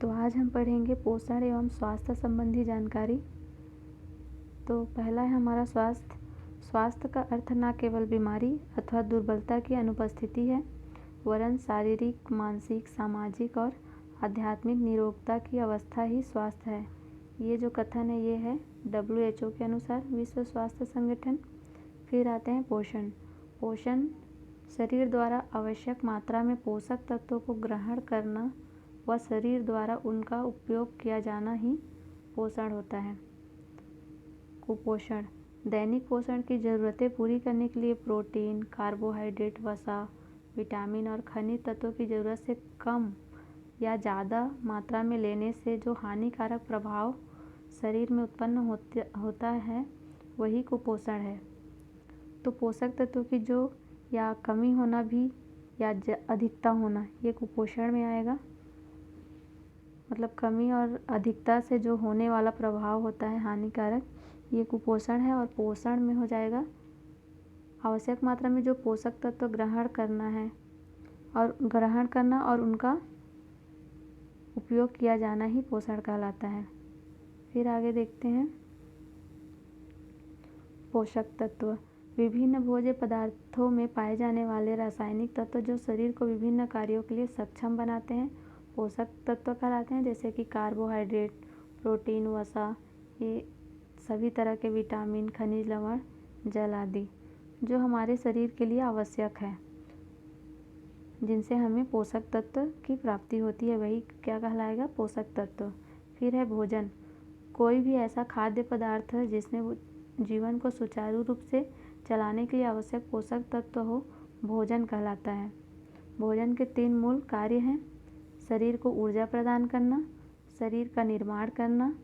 तो आज हम पढ़ेंगे पोषण एवं स्वास्थ्य संबंधी जानकारी। तो पहला है हमारा स्वास्थ्य। स्वास्थ्य का अर्थ न केवल बीमारी अथवा दुर्बलता की अनुपस्थिति है, वरन शारीरिक, मानसिक, सामाजिक और आध्यात्मिक निरोगता की अवस्था ही स्वास्थ्य है। ये जो कथन है ये है WHO के अनुसार, विश्व स्वास्थ्य संगठन। फिर आते हैं पोषण। पोषण शरीर द्वारा आवश्यक मात्रा में पोषक तत्वों को ग्रहण करना व शरीर द्वारा उनका उपयोग किया जाना ही पोषण होता है। कुपोषण दैनिक पोषण की ज़रूरतें पूरी करने के लिए प्रोटीन, कार्बोहाइड्रेट, वसा, विटामिन और खनिज तत्वों की ज़रूरत से कम या ज़्यादा मात्रा में लेने से जो हानिकारक प्रभाव शरीर में उत्पन्न होता है वही कुपोषण है। तो पोषक तत्वों की जो या कमी होना भी या अधिकता होना, ये कुपोषण में आएगा। मतलब कमी और अधिकता से जो होने वाला प्रभाव होता है हानिकारक, ये कुपोषण है। और पोषण में हो जाएगा आवश्यक मात्रा में जो पोषक तत्व ग्रहण करना और उनका उपयोग किया जाना ही पोषण कहलाता है। फिर आगे देखते हैं पोषक तत्व। विभिन्न भोज्य पदार्थों में पाए जाने वाले रासायनिक तत्व जो शरीर को विभिन्न कार्यों के लिए सक्षम बनाते हैं पोषक तत्व कहलाते हैं, जैसे कि कार्बोहाइड्रेट, प्रोटीन, वसा, ये सभी तरह के विटामिन, खनिज लवण, जल आदि जो हमारे शरीर के लिए आवश्यक है, जिनसे हमें पोषक तत्व की प्राप्ति होती है, वही क्या कहलाएगा? पोषक तत्व। फिर है भोजन। कोई भी ऐसा खाद्य पदार्थ जिसमें जीवन को सुचारू रूप से चलाने के लिए आवश्यक पोषक तत्व हो, भोजन कहलाता है। भोजन के 3 मूल कार्य हैं: शरीर को ऊर्जा प्रदान करना, शरीर का निर्माण करना,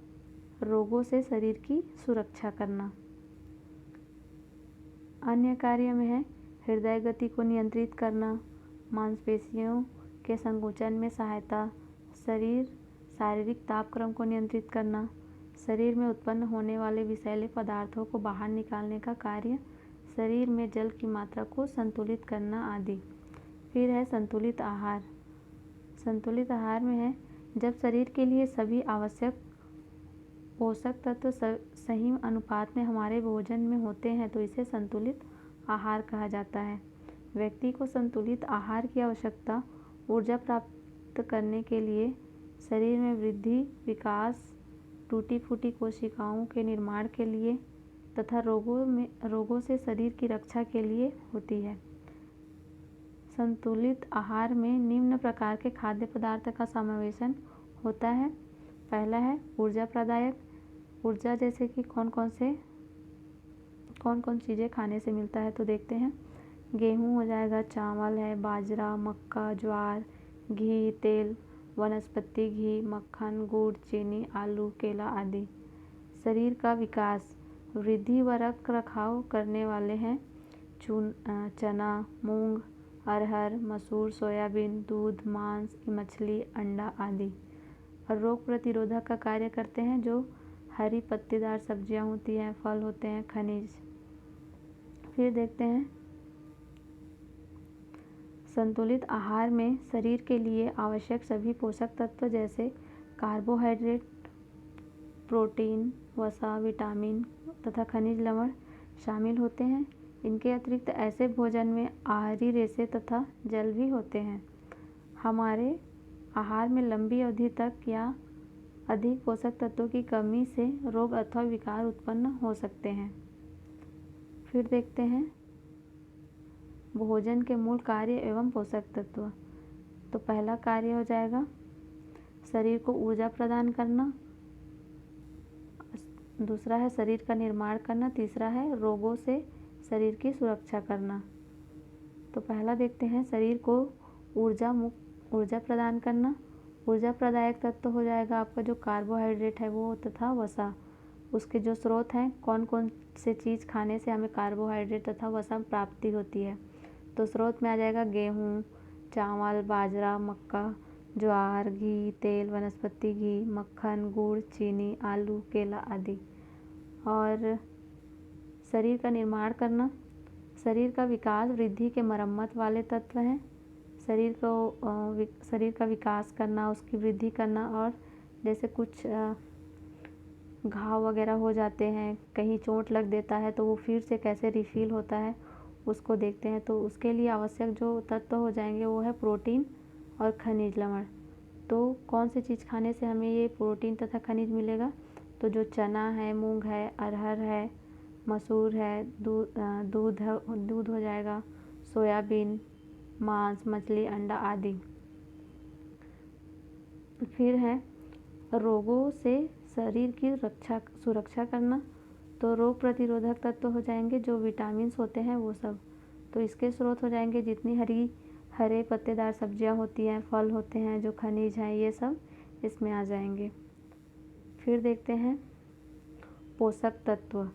रोगों से शरीर की सुरक्षा करना। अन्य कार्य में है हृदय गति को नियंत्रित करना, मांसपेशियों के संकुचन में सहायता, शारीरिक तापक्रम को नियंत्रित करना, शरीर में उत्पन्न होने वाले विषैले पदार्थों को बाहर निकालने का कार्य, शरीर में जल की मात्रा को संतुलित करना आदि। फिर है संतुलित आहार। संतुलित आहार में है जब शरीर के लिए सभी आवश्यक पोषक तत्व सही अनुपात में हमारे भोजन में होते हैं तो इसे संतुलित आहार कहा जाता है। व्यक्ति को संतुलित आहार की आवश्यकता ऊर्जा प्राप्त करने के लिए, शरीर में वृद्धि, विकास, टूटी फूटी कोशिकाओं के निर्माण के लिए तथा रोगों से शरीर की रक्षा के लिए होती है। संतुलित आहार में निम्न प्रकार के खाद्य पदार्थ का समावेशन होता है। पहला है ऊर्जा प्रदायक। ऊर्जा जैसे कि कौन कौन चीज़ें खाने से मिलता है तो देखते हैं। गेहूँ हो जाएगा, चावल है, बाजरा, मक्का, ज्वार, घी, तेल, वनस्पति घी, मक्खन, गुड़, चीनी, आलू, केला आदि। शरीर का विकास, वृद्धि व रख रखाव करने वाले हैं चना, मूंग, अरहर, मसूर, सोयाबीन, दूध, मांस, मछली, अंडा आदि। और रोग प्रतिरोधक का कार्य करते हैं जो हरी पत्तेदार सब्जियां होती हैं, फल होते हैं, खनिज। फिर देखते हैं संतुलित आहार में शरीर के लिए आवश्यक सभी पोषक तत्व जैसे कार्बोहाइड्रेट, प्रोटीन, वसा, विटामिन तथा खनिज लवण शामिल होते हैं। इनके अतिरिक्त ऐसे भोजन में आहारी रेशे तथा जल भी होते हैं। हमारे आहार में लंबी अवधि तक या अधिक पोषक तत्वों की कमी से रोग अथवा विकार उत्पन्न हो सकते हैं। फिर देखते हैं भोजन के मूल कार्य एवं पोषक तत्व। तो पहला कार्य हो जाएगा शरीर को ऊर्जा प्रदान करना, दूसरा है शरीर का निर्माण करना, तीसरा है रोगों से शरीर की सुरक्षा करना। तो पहला देखते हैं शरीर को ऊर्जा प्रदान करना। ऊर्जा प्रदायक तत्व हो जाएगा आपका जो कार्बोहाइड्रेट है वो तथा वसा। उसके जो स्रोत हैं, कौन कौन से चीज़ खाने से हमें कार्बोहाइड्रेट तथा वसा प्राप्ति होती है, तो स्रोत में आ जाएगा गेहूँ, चावल, बाजरा, मक्का, ज्वार, घी, तेल, वनस्पति घी, मक्खन, गुड़, चीनी, आलू, केला आदि। और शरीर का निर्माण करना, शरीर का विकास, वृद्धि के मरम्मत वाले तत्व हैं। शरीर का विकास करना, उसकी वृद्धि करना, और जैसे कुछ घाव वगैरह हो जाते हैं, कहीं चोट लग देता है तो वो फिर से कैसे रिफ़ील होता है उसको देखते हैं। तो उसके लिए आवश्यक जो तत्व हो जाएंगे वो है प्रोटीन और खनिज लवण। तो कौन सी चीज़ खाने से हमें ये प्रोटीन तथा खनिज मिलेगा? तो जो चना है, मूंग है, अरहर है, मसूर है, दूध हो जाएगा, सोयाबीन, मांस, मछली, अंडा आदि। फिर है रोगों से शरीर की सुरक्षा करना। तो रोग प्रतिरोधक तत्व हो जाएंगे जो विटामिन्स होते हैं वो सब। तो इसके स्रोत हो जाएंगे जितनी हरे पत्तेदार सब्जियां होती हैं, फल होते हैं, जो खनिज हैं, ये सब इसमें आ जाएंगे। फिर देखते हैं पोषक तत्व।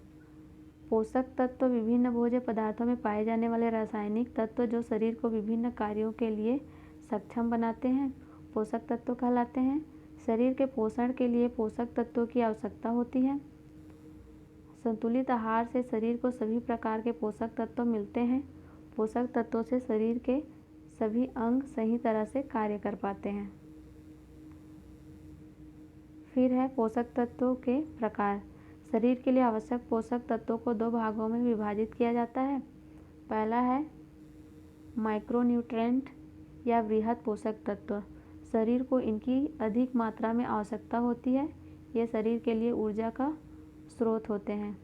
पोषक तत्व विभिन्न भोज्य पदार्थों में पाए जाने वाले रासायनिक तत्व जो शरीर को विभिन्न कार्यों के लिए सक्षम बनाते हैं, पोषक तत्व कहलाते हैं। शरीर के पोषण के लिए पोषक तत्वों की आवश्यकता होती है। संतुलित आहार से शरीर को सभी प्रकार के पोषक तत्व मिलते हैं। पोषक तत्वों से शरीर के सभी अंग सही तरह से कार्य कर पाते हैं। फिर है पोषक तत्वों के प्रकार। शरीर के लिए आवश्यक पोषक तत्वों को 2 भागों में विभाजित किया जाता है। पहला है माइक्रोन्यूट्रेंट या वृहद पोषक तत्व। शरीर को इनकी अधिक मात्रा में आवश्यकता होती है। ये शरीर के लिए ऊर्जा का स्रोत होते हैं।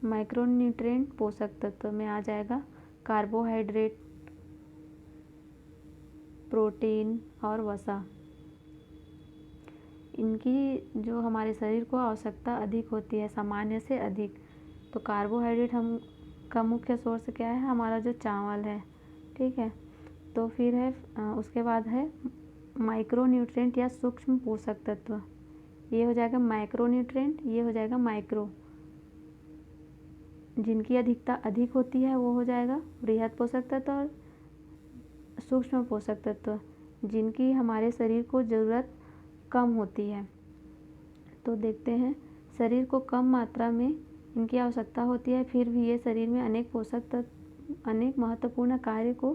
माइक्रोन्यूट्रेंट पोषक तत्व में आ जाएगा कार्बोहाइड्रेट, प्रोटीन और वसा। इनकी जो हमारे शरीर को आवश्यकता अधिक होती है, सामान्य से अधिक। तो कार्बोहाइड्रेट का मुख्य सोर्स क्या है? हमारा जो चावल है, ठीक है। तो फिर है उसके बाद है माइक्रोन्यूट्रेंट या सूक्ष्म पोषक तत्व। ये हो जाएगा माइक्रोन्यूट्रेंट, ये हो जाएगा माइक्रो। जिनकी अधिकता अधिक होती है वो हो जाएगा वृहद पोषक तत्व, और सूक्ष्म पोषक तत्व जिनकी हमारे शरीर को ज़रूरत कम होती है। तो देखते हैं, शरीर को कम मात्रा में इनकी आवश्यकता होती है, फिर भी ये शरीर में अनेक पोषक तत्व अनेक महत्वपूर्ण कार्य को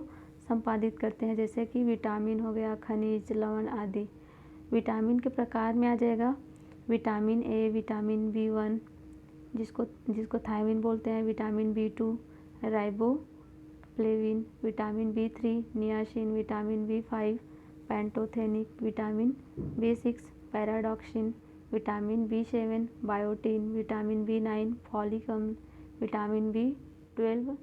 संपादित करते हैं, जैसे कि विटामिन हो गया, खनिज, लवण आदि। विटामिन के प्रकार में आ जाएगा विटामिन ए, विटामिन B1 जिसको थायमिन बोलते हैं, vitamin B2 riboflavin, vitamin B3 niacin, vitamin B5 pantothenic, vitamin B6 pyridoxine, vitamin B7 biotin, vitamin B9 folic अम्ल, विटामिन B12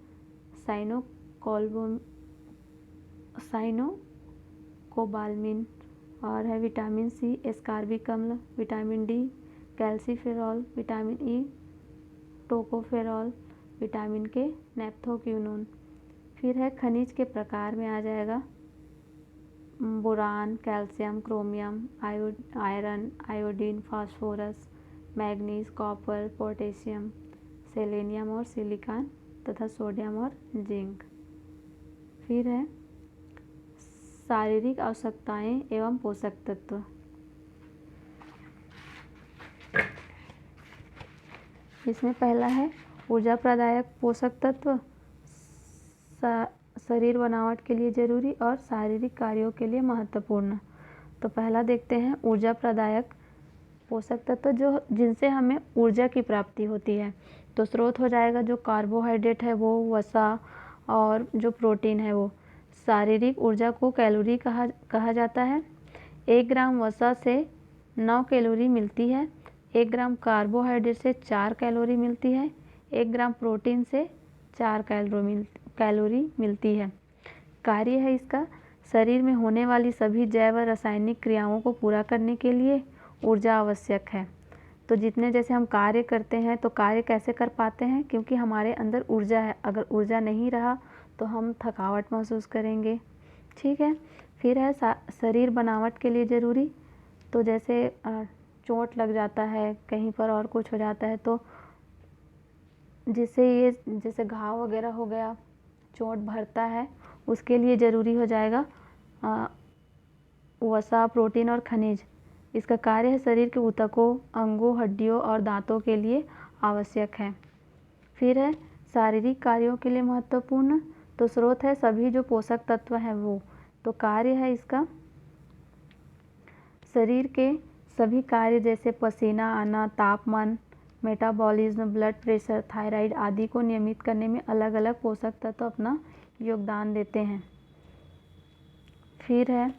साइनोकोबालमिन, और है विटामिन C एस्कॉर्बिक अम्ल, vitamin D calciferol, vitamin E tocopherol, vitamin K naphthoquinone. फिर है खनिज के प्रकार में आ जाएगा boron, calcium, chromium, iron, iodine, phosphorus, manganese, copper, potassium, selenium और सिलिकॉन तथा सोडियम और जिंक। फिर है शारीरिक आवश्यकताएं एवं पोषक तत्व। इसमें पहला है ऊर्जा प्रदायक पोषक तत्व, शरीर बनावट के लिए जरूरी और शारीरिक कार्यों के लिए महत्वपूर्ण। तो पहला देखते हैं ऊर्जा प्रदायक पोषक तत्व जो जिनसे हमें ऊर्जा की प्राप्ति होती है। तो स्रोत हो जाएगा जो कार्बोहाइड्रेट है वो, वसा, और जो प्रोटीन है वो। शारीरिक ऊर्जा को कैलोरी कहा जाता है। 1 ग्राम वसा से 9 कैलोरी मिलती है, 1 ग्राम कार्बोहाइड्रेट से 4 कैलोरी मिलती है, 1 ग्राम प्रोटीन से 4 कैलोरी मिलती है। कार्य है इसका, शरीर में होने वाली सभी जैव रासायनिक क्रियाओं को पूरा करने के लिए ऊर्जा आवश्यक है। तो जितने जैसे हम कार्य करते हैं तो कार्य कैसे कर पाते हैं? क्योंकि हमारे अंदर ऊर्जा है। अगर ऊर्जा नहीं रहा तो हम थकावट महसूस करेंगे, ठीक है। फिर है शरीर बनावट के लिए ज़रूरी। तो जैसे चोट लग जाता है कहीं पर और कुछ हो जाता है तो जिससे ये जैसे घाव वगैरह हो गया, चोट भरता है, उसके लिए ज़रूरी हो जाएगा वसा, प्रोटीन और खनिज। इसका कार्य है शरीर के ऊतकों, अंगों, हड्डियों और दांतों के लिए आवश्यक है। फिर है शारीरिक कार्यों के लिए महत्वपूर्ण, तो स्रोत है सभी जो पोषक तत्व हैं वो। तो कार्य है इसका शरीर के सभी कार्य जैसे पसीना आना, तापमान, मेटाबॉलिज्म, ब्लड प्रेशर, थायराइड आदि को नियमित करने में अलग अलग पोषक तत्व अपना योगदान देते हैं। फिर है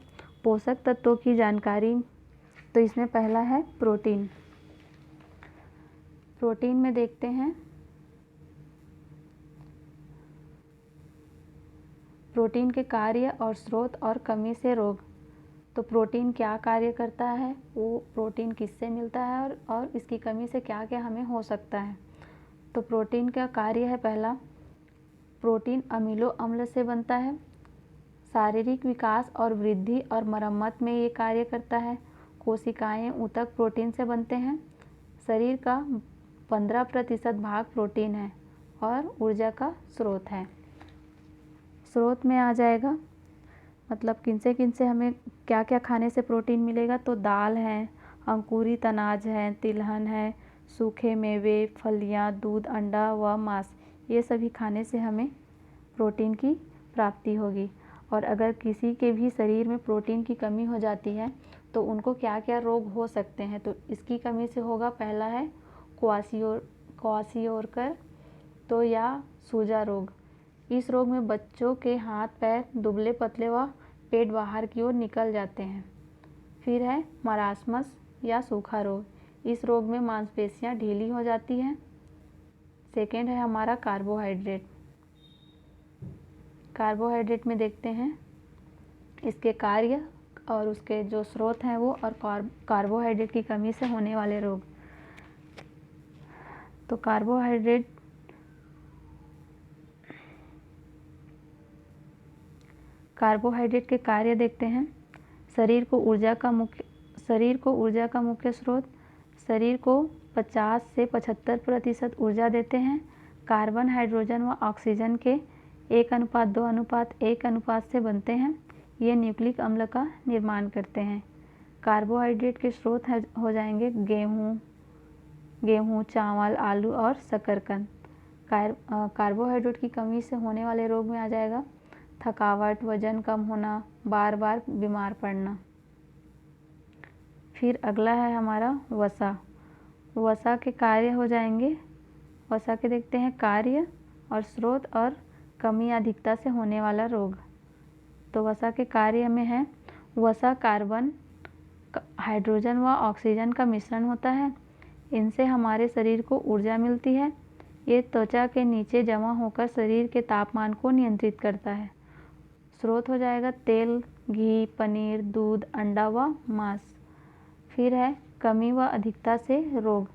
पोषक तत्वों की जानकारी। तो इसमें पहला है प्रोटीन। प्रोटीन में देखते हैं प्रोटीन के कार्य और स्रोत और कमी से रोग। तो प्रोटीन क्या कार्य करता है, वो प्रोटीन किससे मिलता है और इसकी कमी से क्या क्या हमें हो सकता है। तो प्रोटीन का कार्य है पहला, प्रोटीन अमीनो अम्ल से बनता है। शारीरिक विकास और वृद्धि और मरम्मत में ये कार्य करता है। कोशिकाएं ऊतक प्रोटीन से बनते हैं। शरीर का 15% भाग प्रोटीन है और ऊर्जा का स्रोत है। स्रोत में आ जाएगा मतलब किनसे हमें क्या क्या खाने से प्रोटीन मिलेगा। तो दाल है, अंकुरित अनाज है, तिलहन है, सूखे मेवे, फलियां, दूध, अंडा व मांस, ये सभी खाने से हमें प्रोटीन की प्राप्ति होगी। और अगर किसी के भी शरीर में प्रोटीन की कमी हो जाती है तो उनको क्या क्या रोग हो सकते हैं। तो इसकी कमी से होगा, पहला है क्वाशियोरकर तो या सूजा रोग। इस रोग में बच्चों के हाथ पैर दुबले पतले व पेट बाहर की ओर निकल जाते हैं। फिर है मरासमस या सूखा रोग। इस रोग में मांसपेशियां ढीली हो जाती हैं। सेकेंड है हमारा कार्बोहाइड्रेट। कार्बोहाइड्रेट में देखते हैं इसके कार्य और उसके जो स्रोत हैं वो, और कार्बोहाइड्रेट की कमी से होने वाले रोग। तो कार्बोहाइड्रेट के कार्य देखते हैं। शरीर को ऊर्जा का मुख्य स्रोत, शरीर को 50 से 75% ऊर्जा देते हैं। कार्बन, हाइड्रोजन व ऑक्सीजन के 1:2:1 से बनते हैं। ये न्यूक्लिक अम्ल का निर्माण करते हैं। कार्बोहाइड्रेट के स्रोत हो जाएंगे गेहूँ, चावल, आलू और शकरकंद। कार्बोहाइड्रेट की कमी से होने वाले रोग में आ जाएगा थकावट, वजन कम होना, बार बार बीमार पड़ना। फिर अगला है हमारा वसा। वसा के कार्य हो जाएंगे, वसा के देखते हैं कार्य और स्रोत और कमी अधिकता से होने वाला रोग। तो वसा के कार्य में है, वसा कार्बन, हाइड्रोजन व ऑक्सीजन का मिश्रण होता है। इनसे हमारे शरीर को ऊर्जा मिलती है। ये त्वचा के नीचे जमा होकर शरीर के तापमान को नियंत्रित करता है। स्रोत हो जाएगा तेल, घी, पनीर, दूध, अंडा व मांस। फिर है कमी व अधिकता से रोग।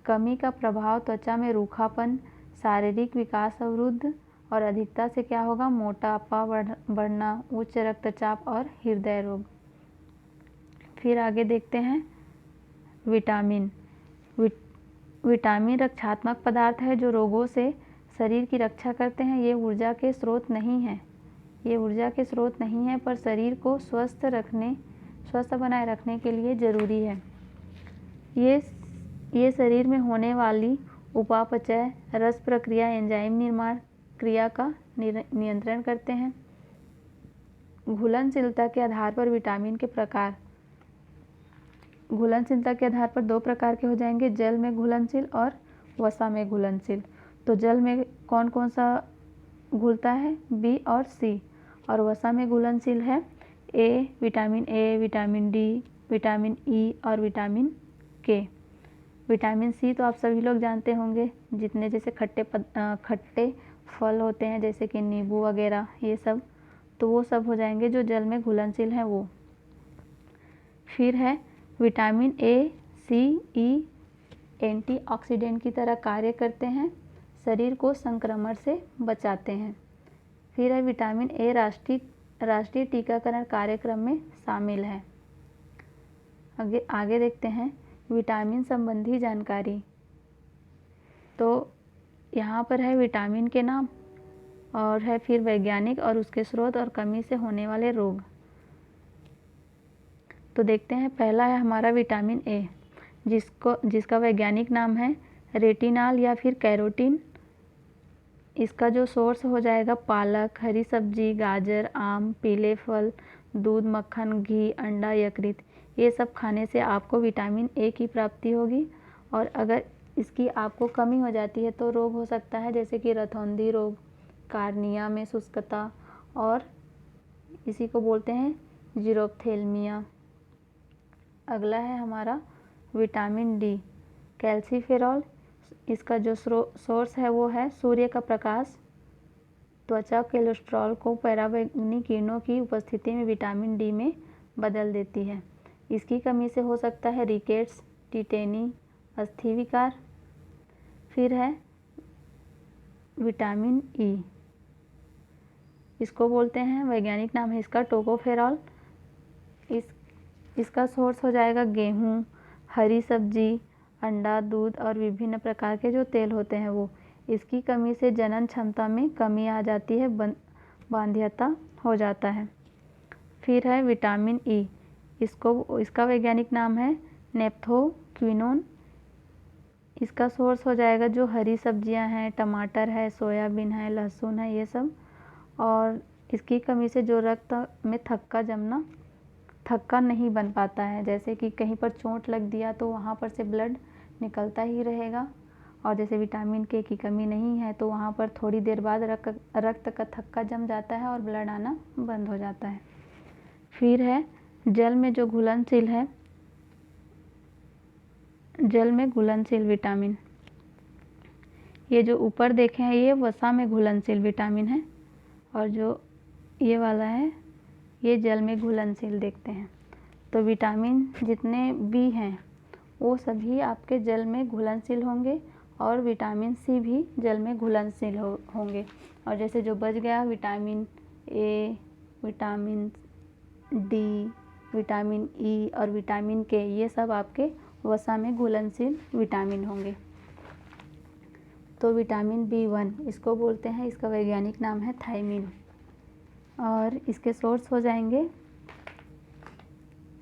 कमी का प्रभाव त्वचा में रूखापन, शारीरिक विकास अवरुद्ध, और अधिकता से क्या होगा, मोटापा बढ़ना, उच्च रक्तचाप और हृदय रोग। फिर आगे देखते हैं विटामिन। विटामिन रक्षात्मक पदार्थ है जो रोगों से शरीर की रक्षा करते हैं। ये ऊर्जा के स्रोत नहीं है, पर शरीर को स्वस्थ बनाए रखने के लिए ज़रूरी है। ये शरीर में होने वाली उपापचय, रस प्रक्रिया, एंजाइम निर्माण क्रिया का नियंत्रण करते हैं। घुलनशीलता के आधार पर विटामिन के प्रकार। घुलनशीलता के आधार पर 2 प्रकार के हो जाएंगे, जल में घुलनशील और वसा में घुलनशील। तो जल में कौन कौन सा घुलता है, बी और सी, और वसा में घुलनशील है vitamin A, vitamin D, vitamin E और विटामिन के। विटामिन सी तो आप सभी लोग जानते होंगे, जितने जैसे खट्टे फल होते हैं जैसे कि नींबू वगैरह, ये सब, तो वो सब हो जाएंगे जो जल में घुलनशील हैं वो। फिर है vitamin A, C, E antioxidant की तरह कार्य करते हैं, शरीर को संक्रमण से बचाते हैं। फिर है विटामिन ए राष्ट्रीय टीकाकरण कार्यक्रम में शामिल है। आगे देखते हैं विटामिन संबंधी जानकारी। तो यहाँ पर है विटामिन के नाम और है फिर वैज्ञानिक और उसके स्रोत और कमी से होने वाले रोग। तो देखते हैं, पहला है हमारा विटामिन ए, जिसका वैज्ञानिक नाम है रेटिनॉल या फिर कैरोटीन। इसका जो सोर्स हो जाएगा पालक, हरी सब्जी, गाजर, आम, पीले फल, दूध, मक्खन, घी, अंडा, यकृत, ये सब खाने से आपको विटामिन ए की प्राप्ति होगी। और अगर इसकी आपको कमी हो जाती है तो रोग हो सकता है, जैसे कि रतौंधी रोग, कार्निया में शुष्कता, और इसी को बोलते हैं जीरोप्थेल्मिया। अगला है हमारा विटामिन डी, कैल्सीफेरॉल। इसका जो सोर्स है वो है सूर्य का प्रकाश। त्वचा कोलेस्ट्रॉल को पराबैंगनी किरणों की उपस्थिति में विटामिन डी में बदल देती है। इसकी कमी से हो सकता है रिकेट्स, टिटेनी, अस्थि विकार। फिर है विटामिन ई, इसको बोलते हैं, वैज्ञानिक नाम है इसका टोकोफेरॉल। इसका सोर्स हो जाएगा गेहूँ, हरी सब्जी, अंडा, दूध और विभिन्न प्रकार के जो तेल होते हैं वो। इसकी कमी से जनन क्षमता में कमी आ जाती है, बांध्यता हो जाता है। फिर है विटामिन ई, इसका वैज्ञानिक नाम है नेप्थोक्विनोन। इसका सोर्स हो जाएगा जो हरी सब्जियां हैं, टमाटर है, सोयाबीन है, लहसुन है, ये सब। और इसकी कमी से जो रक्त में थक्का नहीं बन पाता है, जैसे कि कहीं पर चोट लग दिया तो वहाँ पर से ब्लड निकलता ही रहेगा, और जैसे विटामिन के की कमी नहीं है तो वहाँ पर थोड़ी देर बाद रक्त का थक्का जम जाता है और ब्लड आना बंद हो जाता है। फिर है जल में जो घुलनशील है, जल में घुलनशील विटामिन, ये जो ऊपर देखे हैं ये वसा में घुलनशील विटामिन है, और जो ये वाला है ये जल में घुलनशील देखते हैं। तो विटामिन जितने भी हैं वो सभी आपके जल में घुलनशील होंगे, और विटामिन सी भी जल में घुलनशील होंगे। और जैसे जो बच गया vitamin A, vitamin D, vitamin E और विटामिन के, ये सब आपके वसा में घुलनशील विटामिन होंगे। तो विटामिन B1 इसको बोलते हैं, इसका वैज्ञानिक नाम है थायमिन। और इसके सोर्स हो जाएंगे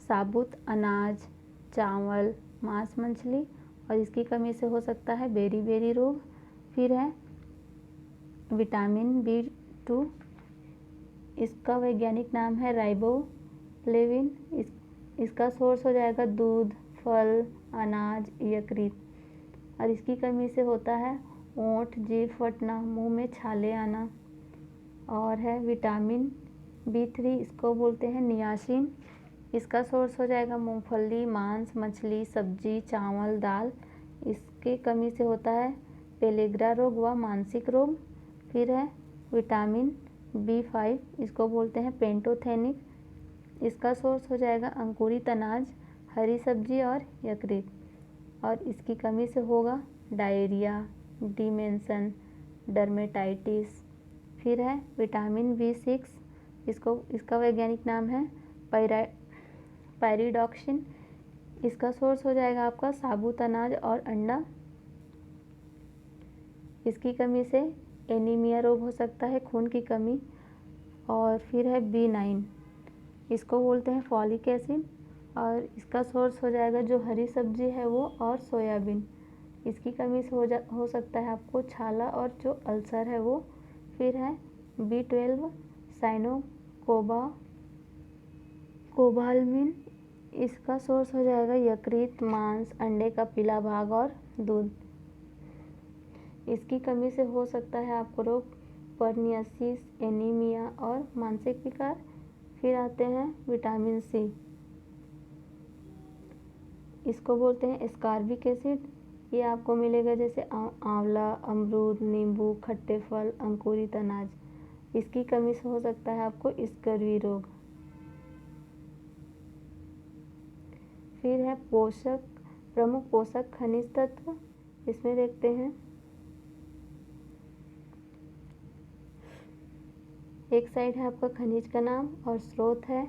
साबुत अनाज, चावल, मांस, मछली, और इसकी कमी से हो सकता है बेरी रोग। फिर है विटामिन B2, इसका वैज्ञानिक नाम है राइबोफ्लेविन। इसका सोर्स हो जाएगा दूध, फल, अनाज, यकृत, और इसकी कमी से होता है ओंठ, जीभ फटना, मुंह में छाले आना। और है विटामिन B3, इसको बोलते हैं नियासिन। इसका सोर्स हो जाएगा मूंगफली, मांस, मछली, सब्जी, चावल, दाल। इसकी कमी से होता है पेलेग्रा रोग व मानसिक रोग। फिर है विटामिन B5, इसको बोलते हैं पेंटोथेनिक। इसका सोर्स हो जाएगा अंकुरित अनाज, हरी सब्जी और यकृत, और इसकी कमी से होगा डायरिया, डिमेंशन, डर्मेटाइटिस। फिर है विटामिन B6, इसका वैज्ञानिक नाम है पायरिडॉक्सिन। इसका सोर्स हो जाएगा आपका साबुत अनाज और अंडा। इसकी कमी से एनीमिया रोग हो सकता है, खून की कमी। और फिर है B9, इसको बोलते हैं फॉलिक एसिड, और इसका सोर्स हो जाएगा जो हरी सब्जी है वो और सोयाबीन। इसकी कमी से हो सकता है आपको छाला और जो अल्सर है वो। फिर है B12 कोबालमिन, इसका सोर्स हो जाएगा यकृत, मांस, अंडे का पीला भाग और दूध। इसकी कमी से हो सकता है आपको रोग परनियासिस, एनीमिया और मानसिक विकार। फिर आते हैं विटामिन सी, इसको बोलते हैं एस्कॉर्बिक एसिड। ये आपको मिलेगा जैसे आंवला, अमरूद, नींबू, खट्टे फल, अंकुरित अनाज। इसकी कमी से हो सकता है आपको स्कर्वी रोग। फिर है प्रमुख पोषक खनिज तत्व, इसमें देखते हैं एक साइड है आपका खनिज का नाम और स्रोत है,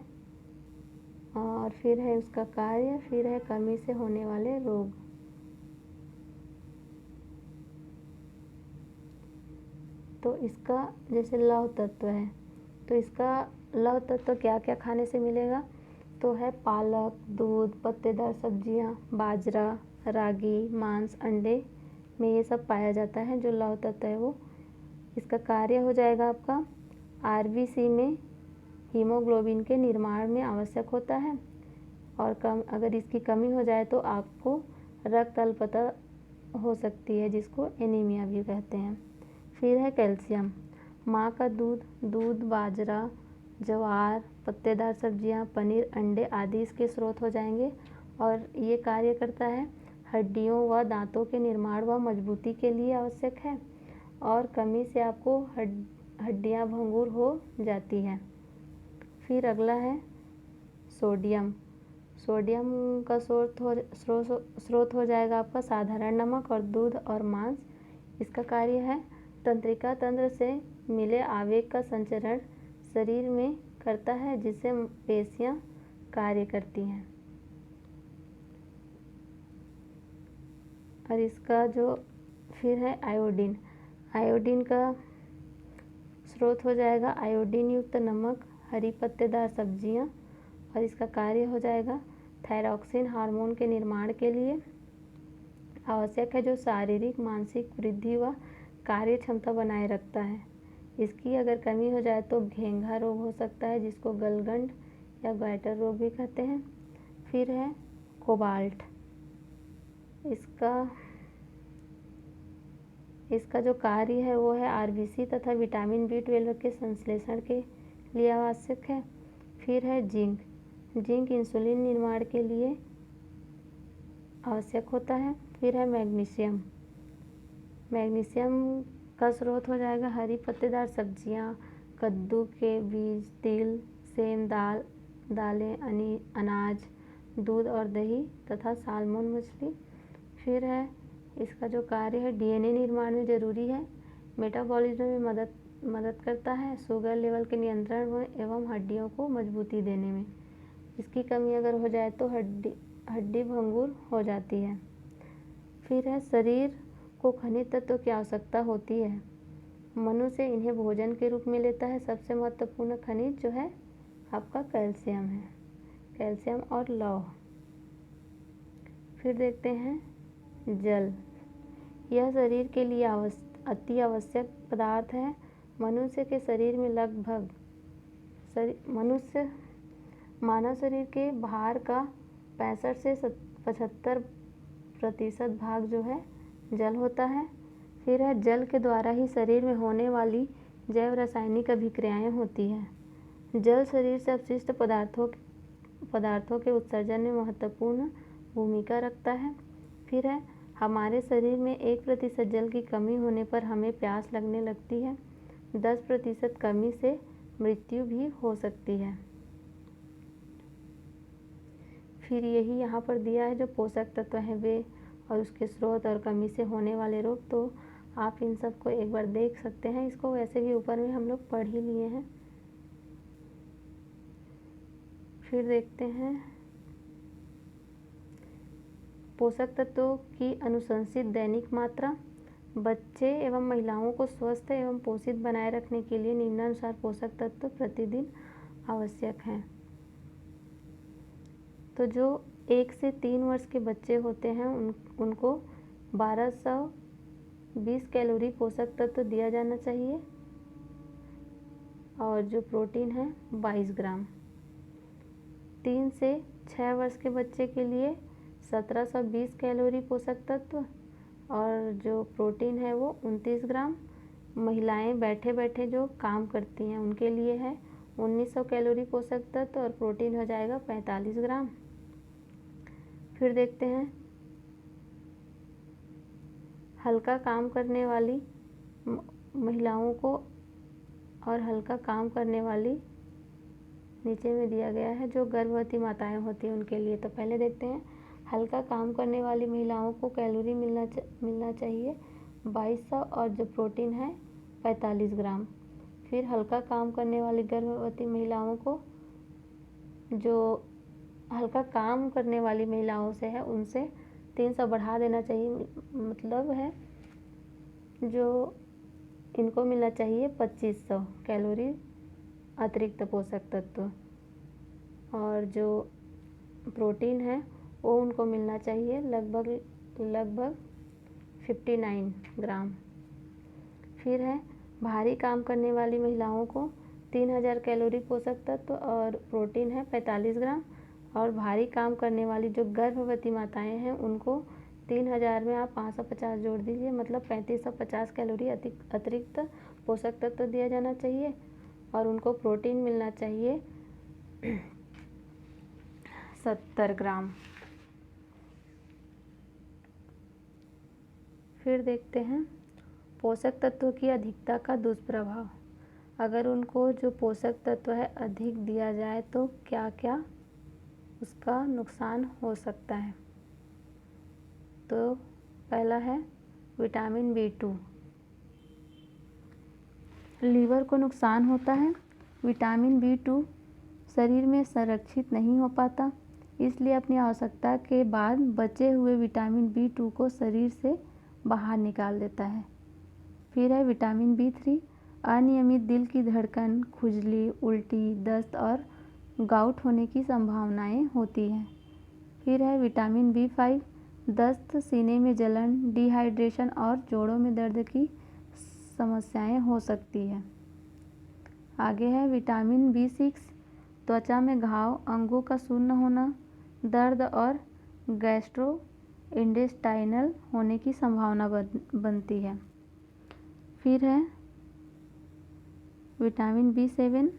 और फिर है उसका कार्य, फिर है कमी से होने वाले रोग। तो इसका जैसे लौह तत्व है, तो इसका लौह तत्व क्या क्या खाने से मिलेगा, तो है पालक, दूध, पत्तेदार सब्जियां, बाजरा, रागी, मांस, अंडे में ये सब पाया जाता है जो लौह तत्व है वो। इसका कार्य हो जाएगा आपका आरबीसी में हीमोग्लोबिन के निर्माण में आवश्यक होता है, और अगर इसकी कमी हो जाए तो आपको रक्त अल्पता हो सकती है, जिसको एनीमिया भी कहते हैं। फिर है कैल्शियम। माँ का दूध, बाजरा, ज्वार, पत्तेदार सब्जियाँ, पनीर, अंडे आदि इसके स्रोत हो जाएंगे, और ये कार्य करता है हड्डियों व दांतों के निर्माण व मजबूती के लिए आवश्यक है, और कमी से आपको हड्डियाँ भंगुर हो जाती है। फिर अगला है सोडियम। सोडियम का स्रोत हो जाएगा आपका साधारण नमक और दूध और मांस। इसका कार्य है तंत्रिका तंत्र से मिले आवेग का संचरण शरीर में करता है, जिससे पेशियां कार्य करती हैं। और इसका जो फिर है आयोडीन। आयोडीन का स्रोत हो जाएगा आयोडीन युक्त नमक, हरी पत्तेदार सब्जियां, और इसका कार्य हो जाएगा थायरॉक्सिन हार्मोन के निर्माण के लिए आवश्यक है, जो शारीरिक मानसिक वृद्धि व कार्य क्षमता बनाए रखता है। इसकी अगर कमी हो जाए तो घेंघा रोग हो सकता है, जिसको गलगंड या ग्वाइटर रोग भी कहते हैं। फिर है कोबाल्ट। इसका जो कार्य है वो है आरबीसी तथा विटामिन B12 के संश्लेषण के लिए आवश्यक है। फिर है जिंक। जिंक इंसुलिन निर्माण के लिए आवश्यक होता है। फिर है मैग्नीशियम। मैग्नीशियम का स्रोत हो जाएगा हरी पत्तेदार सब्जियां, कद्दू के बीज, तिल, सेम, दालें, अनाज, दूध और दही तथा साल्मन मछली। फिर है इसका जो कार्य है डीएनए निर्माण में ज़रूरी है, मेटाबॉलिज्म में मदद करता है, शुगर लेवल के नियंत्रण में एवं हड्डियों को मजबूती देने में। इसकी कमी अगर हो जाए तो हड्डी भंगुर हो जाती है। फिर है शरीर को खनिज तत्वों की आवश्यकता होती है, मनुष्य इन्हें भोजन के रूप में लेता है। सबसे महत्वपूर्ण खनिज जो है आपका कैल्शियम है, कैल्शियम और लौह। फिर देखते हैं जल। यह शरीर के लिए अति आवश्यक पदार्थ है। मनुष्य के शरीर में मानव शरीर के भार का 65 से 75% भाग जो है जल होता है। फिर है जल के द्वारा ही शरीर में होने वाली जैव रासायनिक अभिक्रियाएं होती हैं। जल शरीर से अपशिष्ट पदार्थों के उत्सर्जन में महत्वपूर्ण भूमिका रखता है। फिर है हमारे शरीर में 1% जल की कमी होने पर हमें प्यास लगने लगती है। 10% कमी से मृत्यु भी हो सकती है। फिर यही यहाँ पर दिया है जो पोषक तत्व हैं वे, और उसके स्रोत और कमी से होने वाले रोग। तो आप इन सब को एक बार देख सकते हैं। इसको वैसे भी ऊपर में हम लोग पढ़ ही लिए हैं। फिर देखते हैं पोषक तत्वों की अनुशंसित दैनिक मात्रा। बच्चे एवं महिलाओं को स्वस्थ एवं पोषित बनाए रखने के लिए निम्नानुसार पोषक तत्व प्रतिदिन आवश्यक हैं। तो जो 1 से 3 वर्ष के बच्चे होते हैं उनको 1220 कैलोरी पोषक तत्व दिया जाना चाहिए, और जो प्रोटीन है 22 ग्राम। 3 से 6 वर्ष के बच्चे के लिए 1720 कैलोरी पोषक तत्व, और जो प्रोटीन है वो 29 ग्राम। महिलाएं बैठे बैठे जो काम करती हैं उनके लिए है 1900 कैलोरी पोषक तत्व, और प्रोटीन हो जाएगा 45 ग्राम। फिर देखते हैं हल्का काम करने वाली महिलाओं को, और हल्का काम करने वाली नीचे में दिया गया है जो गर्भवती माताएं होती हैं उनके लिए। तो पहले देखते हैं हल्का काम करने वाली महिलाओं को कैलोरी मिलना चाहिए 2200, और जो प्रोटीन है 45 ग्राम। फिर हल्का काम करने वाली गर्भवती महिलाओं को, जो हल्का काम करने वाली महिलाओं से है उनसे 300 बढ़ा देना चाहिए, मतलब है जो इनको मिलना चाहिए 2500 कैलोरी अतिरिक्त पोषक तत्व, और जो प्रोटीन है वो उनको मिलना चाहिए लगभग 59 ग्राम। फिर है भारी काम करने वाली महिलाओं को 3000 कैलोरी पोषक तत्व और प्रोटीन है 45 ग्राम, और भारी काम करने वाली जो गर्भवती माताएं हैं उनको 3000 में आप 550 जोड़ दीजिए, मतलब 3550 कैलोरी अतिरिक्त पोषक तत्व दिया जाना चाहिए, और उनको प्रोटीन मिलना चाहिए 70 ग्राम। फिर देखते हैं पोषक तत्वों की अधिकता का दुष्प्रभाव। अगर उनको जो पोषक तत्व है अधिक दिया जाए तो क्या क्या उसका नुकसान हो सकता है। तो पहला है विटामिन B2, लीवर को नुकसान होता है। विटामिन B2 शरीर में संरक्षित नहीं हो पाता, इसलिए अपनी आवश्यकता के बाद बचे हुए विटामिन B2 को शरीर से बाहर निकाल देता है। फिर है विटामिन B3, अनियमित दिल की धड़कन, खुजली, उल्टी, दस्त और गाउट होने की संभावनाएं होती हैं। फिर है विटामिन B5, दस्त, सीने में जलन, डिहाइड्रेशन और जोड़ों में दर्द की समस्याएं हो सकती है। आगे है विटामिन B6, त्वचा में घाव, अंगों का शून्य होना, दर्द और गैस्ट्रोइंटेस्टाइनल होने की संभावना बनती है। फिर है विटामिन B7,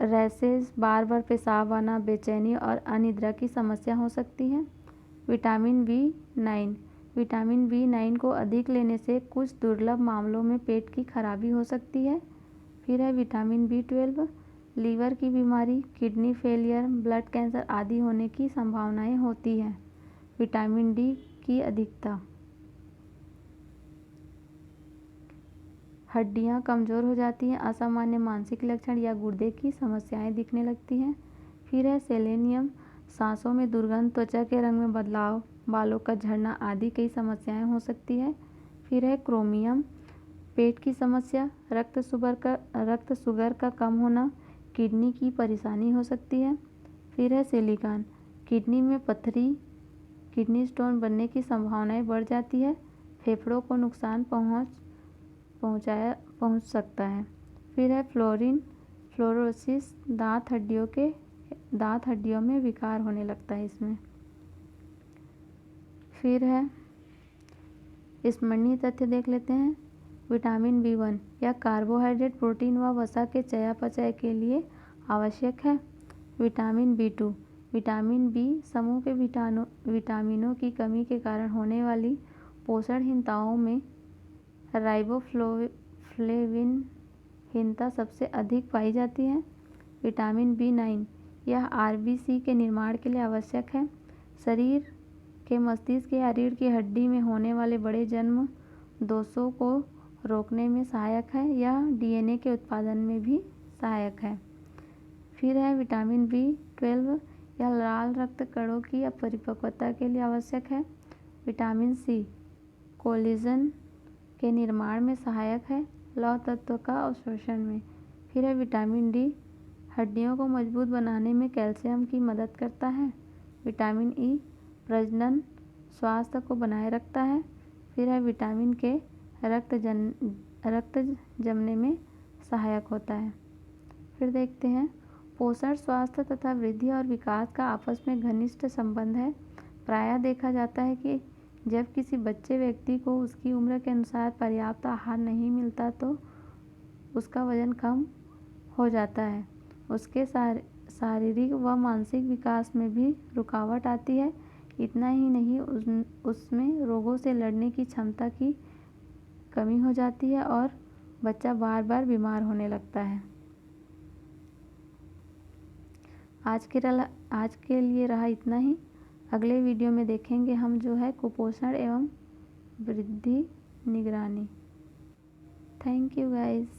रैशेज, बार बार पेशाब आना, बेचैनी और अनिद्रा की समस्या हो सकती है। विटामिन B9, विटामिन B9 को अधिक लेने से कुछ दुर्लभ मामलों में पेट की खराबी हो सकती है। फिर है विटामिन B12, लीवर की बीमारी, किडनी फेलियर, ब्लड कैंसर आदि होने की संभावनाएं होती हैं। विटामिन D की अधिकता, हड्डियां कमज़ोर हो जाती हैं, असामान्य मानसिक लक्षण या गुर्दे की समस्याएं दिखने लगती हैं। फिर है सेलेनियम, सांसों में दुर्गंध, त्वचा के रंग में बदलाव, बालों का झड़ना आदि कई समस्याएं हो सकती है। फिर है क्रोमियम, पेट की समस्या, रक्त शुगर का कम होना, किडनी की परेशानी हो सकती है। फिर है सिलिकॉन, किडनी में पत्थरी, किडनी स्टोन बनने की संभावनाएं बढ़ जाती है, फेफड़ों को नुकसान पहुंच सकता है। फिर है फ्लोरोसिस, दांत हड्डियों में विकार होने लगता है इसमें। फिर है स्मरणीय तथ्य देख लेते हैं। विटामिन B1, यह कार्बोहाइड्रेट, प्रोटीन व वसा के चयापचय के लिए आवश्यक है। विटामिन B2, विटामिन बी समूह के विटामिनों की कमी के कारण होने वाली पोषणहीनताओं में राइबोफ्लेविनहीनता सबसे अधिक पाई जाती है। विटामिन B9, यह RBC के निर्माण के लिए आवश्यक है। शरीर के मस्तिष्क या रीढ़ की हड्डी में होने वाले बड़े जन्म दोषों को रोकने में सहायक है। यह DNA के उत्पादन में भी सहायक है। फिर है विटामिन B12, यह लाल रक्त कणों की अपरिपक्वता के लिए आवश्यक है। विटामिन C, कोलेजन के निर्माण में सहायक है, लौह तत्व का अवशोषण में। फिर है विटामिन D, हड्डियों को मजबूत बनाने में कैल्शियम की मदद करता है। विटामिन E, प्रजनन स्वास्थ्य को बनाए रखता है। फिर है विटामिन K, रक्त जमने में सहायक होता है। फिर देखते हैं पोषण, स्वास्थ्य तथा वृद्धि और विकास का आपस में घनिष्ठ संबंध है। प्रायः देखा जाता है कि जब किसी बच्चे व्यक्ति को उसकी उम्र के अनुसार पर्याप्त आहार नहीं मिलता तो उसका वजन कम हो जाता है, उसके शारीरिक व मानसिक विकास में भी रुकावट आती है। इतना ही नहीं, उसमें रोगों से लड़ने की क्षमता की कमी हो जाती है और बच्चा बार बार बीमार होने लगता है। आज के लिए रहा इतना ही। अगले वीडियो में देखेंगे हम जो है कुपोषण एवं वृद्धि निगरानी। Thank you guys.